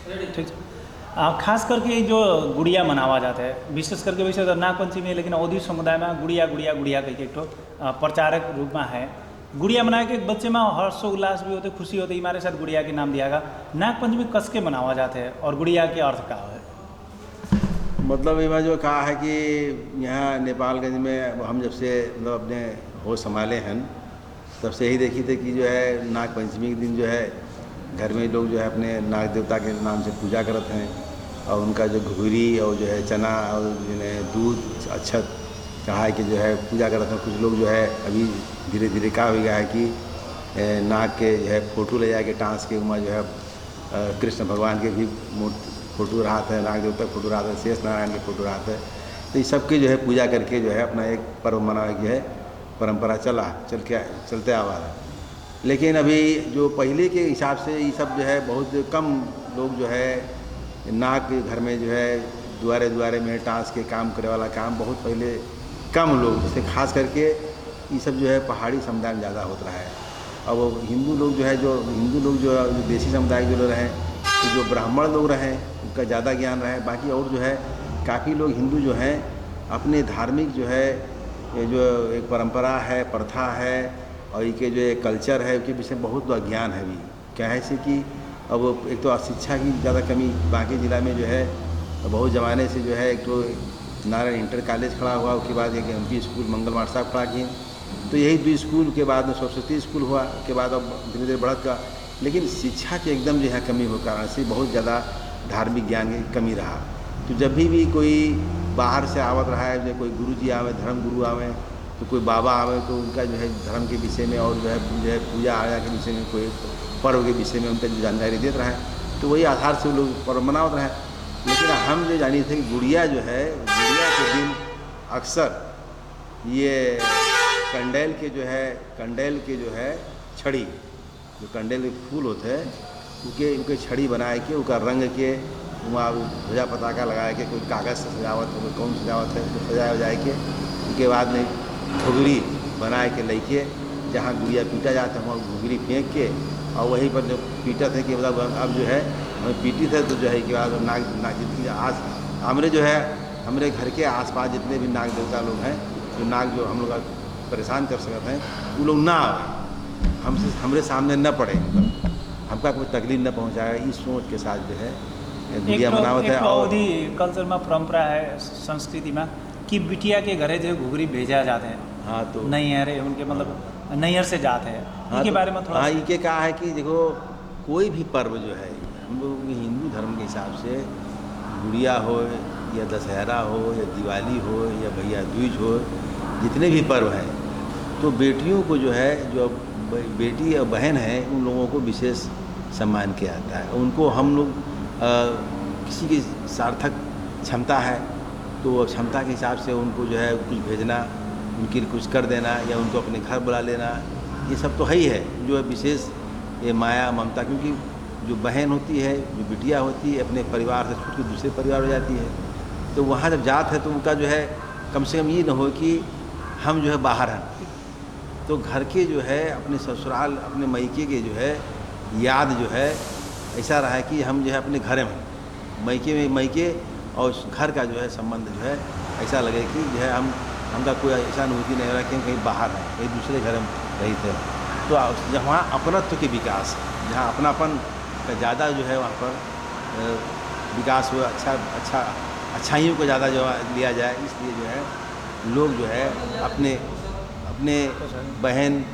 ठीक है। खास करके जो गुड़िया मनावा जाता है, विशेष करके वैसे तो नागपंचमी है, लेकिन अवधी समुदाय में गुड़िया गुड़िया गुड़िया करके एक प्रचारक रूप में है। गुड़िया मना के बच्चे में हर्षोल्लास भी होते, खुशी होती, हमारे साथ गुड़िया के नाम दिया गया। नागपंचमी कस के मनावा जाते हैं और गुड़िया के अर्थ क्या है? मतलब इमा जो कहा है कि यहाँ नेपालगंज में हम जब से मतलब अपने होश संभाले हैं तब से यही देखी थे कि जो है नागपंचमी के दिन जो है घर में लोग जो है अपने नाग देवता के नाम से पूजा करते हैं और उनका जो घुघरी और जो है चना और जो है दूध अक्षत चढ़ा के जो है पूजा करते हैं। कुछ लोग जो है अभी धीरे धीरे क्या हो गया है कि नाग के जो है फ़ोटो ले जाके टाँस के उमा जो है कृष्ण भगवान के भी फ़ोटो रहा था, नाग देवता का फ़ोटो रहा था, शेष नारायण के फ़ोटो रहा था। तो ये सबके जो है पूजा करके जो है अपना एक पर्व मनाने की है परंपरा चलते आ रहा है। लेकिन अभी जो पहले के हिसाब से ये सब जो है बहुत कम लोग जो है नाग के घर में जो है द्वारे द्वारे में टाँस के काम करे वाला काम बहुत पहले कम लोग, जैसे खास करके ये सब जो है पहाड़ी समुदाय में ज़्यादा होता है। अब हिंदू लोग जो है जो देसी समुदाय जो लोग हैं, तो जो ब्राह्मण लोग रहे उनका ज़्यादा ज्ञान रहे। बाकी और जो है काफ़ी लोग हिंदू जो हैं अपने धार्मिक जो है ये जो एक परंपरा है, प्रथा है और इनके जो एक कल्चर है उसके विषय में बहुत अज्ञान है। भी क्या है ऐसे कि अब एक तो शिक्षा की ज़्यादा कमी बाकी ज़िला में जो है बहुत ज़माने से जो है एक तो नारायण इंटर कॉलेज खड़ा हुआ, उसके बाद एक MP स्कूल मंगल माट साहब खड़ा किए, तो यही 2 स्कूल के बाद में सरस्वती स्कूल हुआ, उसके बाद अब धीरे धीरे बढ़त का। लेकिन शिक्षा की एकदम जो है कमी हो कारण से बहुत ज़्यादा धार्मिक ज्ञान की कमी रहा। तो जब भी कोई बाहर से आवत रहा है, जैसे कोई गुरु जी आवे, धर्म गुरु आवे, तो कोई बाबा आवे, तो उनका जो है धर्म के विषय में और जो है पूजा आर्चा के विषय में, कोई पर्व के विषय में उनका जो जानकारी देते रहे, तो वही आधार से लोग पर्व मनावत रहे। लेकिन हम जो जानी थे कि गुड़िया जो है, गुड़िया के दिन अक्सर ये कंडेल के जो है छड़ी, जो कंडेल के फूल होते हैं उनके छड़ी बनाए के उनका रंग के वहाँ ध्वजा पताका लगाए के, कोई कागज़ से सजावट है, कोई कौन सजावट है, तो सजाया जाए के उसके बाद में घुघरी बनाए के लेके जहाँ गुड़िया पीटा जाता है वहाँ घुघरी फेंक के और वहीं पर जो पीटा थे कि मतलब अब जो है हमें पीटी थे, तो जो है कि बाद नाग जितनी आज हमारे जो है हमारे घर के आसपास जितने भी नाग देवता लोग हैं, जो नाग जो हम लोग परेशान कर सकते हैं, वो लोग ना आए, हमरे सामने न पड़े, मतलब हमका कोई तकलीफ न पहुँचाए, इस सोच के साथ जो है गुड़िया मनावत है। और कल्चर में परंपरा है, संस्कृति में कि बिटिया के घरे जो घुघरी भेजा जाते हैं। हाँ, तो नैहर है उनके, मतलब नैहर से जाते हैं। हाँ, इनके तो, बारे में थोड़ा हाँ, इनके कहा है कि देखो कोई भी पर्व जो है हम लोग हिंदू धर्म के हिसाब से गुड़िया हो या दशहरा हो या दिवाली हो या भैया दूज हो, जितने भी पर्व हैं, तो बेटियों को जो है जो बेटी या बहन है उन लोगों को विशेष सम्मान किया जाता है। उनको हम लोग किसी की सार्थक क्षमता है तो वो क्षमता के हिसाब से उनको जो है कुछ भेजना, उनके लिए कुछ कर देना या उनको अपने घर बुला लेना, ये सब तो है ही है जो है विशेष ये माया ममता। क्योंकि जो बहन होती है, जो बिटिया होती है, अपने परिवार से छूट के दूसरे परिवार हो जाती है, तो वहाँ जब जात है तो उनका जो है कम से कम ये न हो कि हम जो है बाहर हैं, तो घर के जो है अपने ससुराल अपने मैके के जो है याद जो है ऐसा रहा है कि हम जो है अपने घर में मैके और घर का जो है संबंध जो है ऐसा लगे कि जो है हमका कोई ऐसा अनुभूति नहीं हो रहा कि हम कहीं बाहर हैं, कहीं दूसरे घर में रही थे। तो जहाँ अपनत्व के विकास, जहाँ अपनापन का ज़्यादा जो है वहाँ पर विकास हो, अच्छाइयों को ज़्यादा जो लिया जाए, इसलिए जो है लोग जो है अपने बहन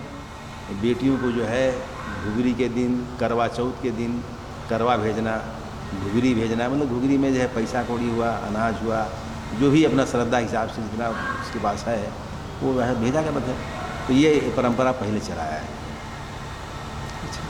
बेटियों को जो है घुघरी के दिन, करवा चौथ के दिन करवा भेजना, घुघरी भेजना, मतलब घुघरी में जो है पैसा कौड़ी हुआ, अनाज हुआ, जो भी अपना श्रद्धा हिसाब से जितना उसके पास है वो वह भेजा करते हैं। तो ये परंपरा पहले चलाया है। अच्छा,